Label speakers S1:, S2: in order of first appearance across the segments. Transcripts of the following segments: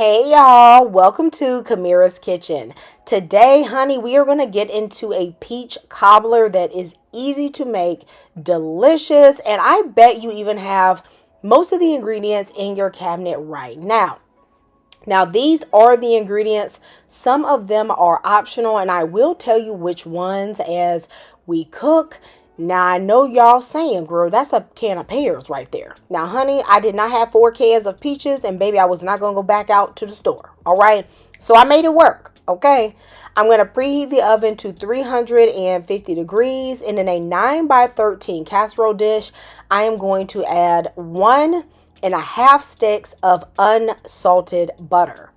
S1: Hey y'all, welcome to Kamira's Kitchen. Today, honey, we are going to get into a peach cobbler that is easy to make, delicious, and I bet you even have most of the ingredients in your cabinet right now. Now, these are the ingredients. Some of them are optional, and I will tell you which ones as we cook. Now, I know y'all saying, girl, that's a can of pears right there. Now, honey, I did not have 4 cans of peaches, and baby, I was not going to go back out to the store. All right. So I made it work. Okay. I'm going to preheat the oven to 350 degrees. And in a 9x13 casserole dish, I am going to add 1.5 sticks of unsalted butter.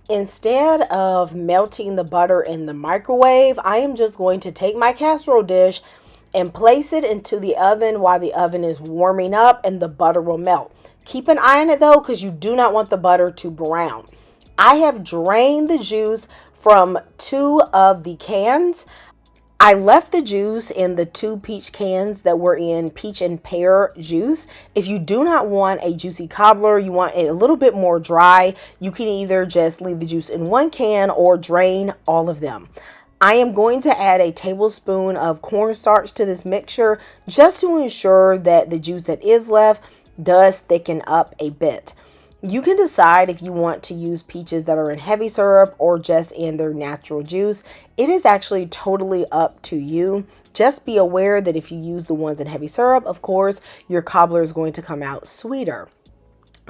S1: Instead of melting the butter in the microwave, I am just going to take my casserole dish and place it into the oven while the oven is warming up and the butter will melt. Keep an eye on it though, because you do not want the butter to brown. I have drained the juice from 2 of the cans. I left the juice in the 2 peach cans that were in peach and pear juice. If you do not want a juicy cobbler, you want it a little bit more dry, you can either just leave the juice in 1 can or drain all of them. I am going to add a tablespoon of cornstarch to this mixture just to ensure that the juice that is left does thicken up a bit. You can decide if you want to use peaches that are in heavy syrup or just in their natural juice. It is actually totally up to you. Just be aware that if you use the ones in heavy syrup, of course, your cobbler is going to come out sweeter.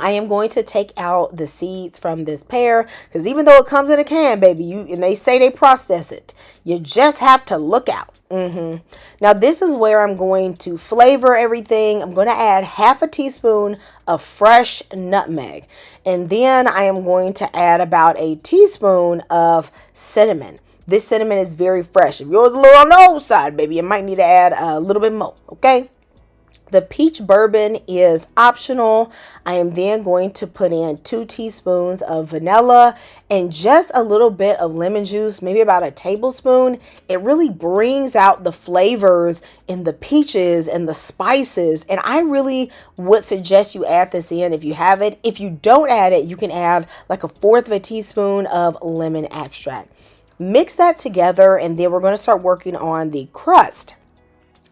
S1: I am going to take out the seeds from this pear because even though it comes in a can, baby, and they say they process it, you just have to look out. Now, this is where I'm going to flavor everything. I'm going to add half a teaspoon of fresh nutmeg. And then I am going to add about a teaspoon of cinnamon. This cinnamon is very fresh. If yours is a little on the old side, baby, you might need to add a little bit more, okay? The peach bourbon is optional. I am then going to put in 2 teaspoons of vanilla and just a little bit of lemon juice, maybe about a tablespoon. It really brings out the flavors in the peaches and the spices. And I really would suggest you add this in if you have it. If you don't add it, you can add like 1/4 of a teaspoon of lemon extract. Mix that together, and then we're going to start working on the crust.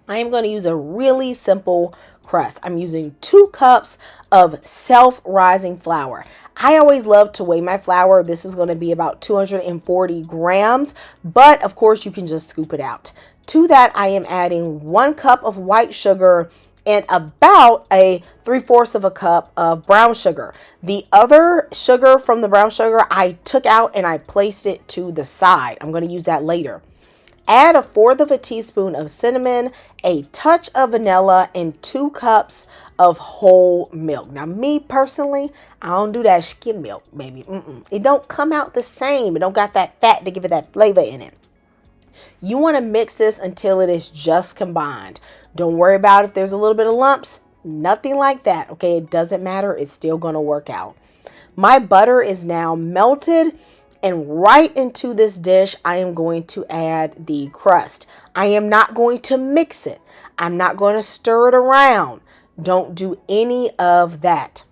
S1: I am going to use a really simple crust. I'm using 2 cups of self-rising flour. I always love to weigh my flour. This is going to be about 240 grams, but of course you can just scoop it out. To that, I am adding 1 cup of white sugar and about a 3/4 of a cup of brown sugar. The other sugar from the brown sugar, I took out and I placed it to the side. I'm going to use that later. Add 1/4 of a teaspoon of cinnamon, a touch of vanilla, and 2 cups of whole milk. Now, me personally, I don't do that skim milk, baby. It don't come out the same. It don't got that fat to give it that flavor in it. You want to mix this until it is just combined. Don't worry about if there's a little bit of lumps. Nothing like that, okay? It doesn't matter. It's still going to work out. My butter is now melted. And right into this dish, I am going to add the crust. I am not going to mix it. I'm not going to stir it around. Don't do any of that.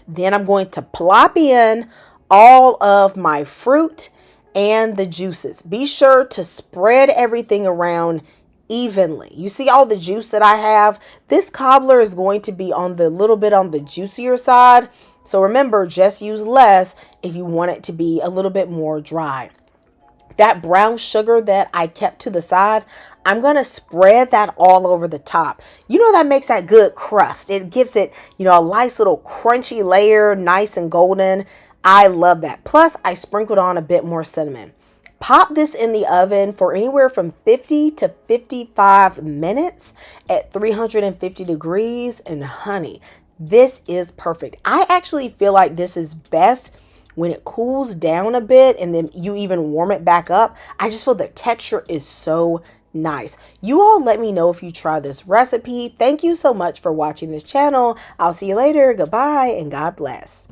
S1: Then I'm going to plop in all of my fruit and the juices. Be sure to spread everything around evenly. You see all the juice that I have? This cobbler is going to be on the little bit on the juicier side. So remember, just use less if you want it to be a little bit more dry. That brown sugar that I kept to the side, I'm going to spread that all over the top. You know, that makes that good crust. It gives it, a nice little crunchy layer, nice and golden. I love that. Plus, I sprinkled on a bit more cinnamon. Pop this in the oven for anywhere from 50 to 55 minutes at 350 degrees. And honey, this is perfect. I actually feel like this is best when it cools down a bit and then you even warm it back up. I just feel the texture is so nice. You all let me know if you try this recipe. Thank you so much for watching this channel. I'll see you later. Goodbye and God bless.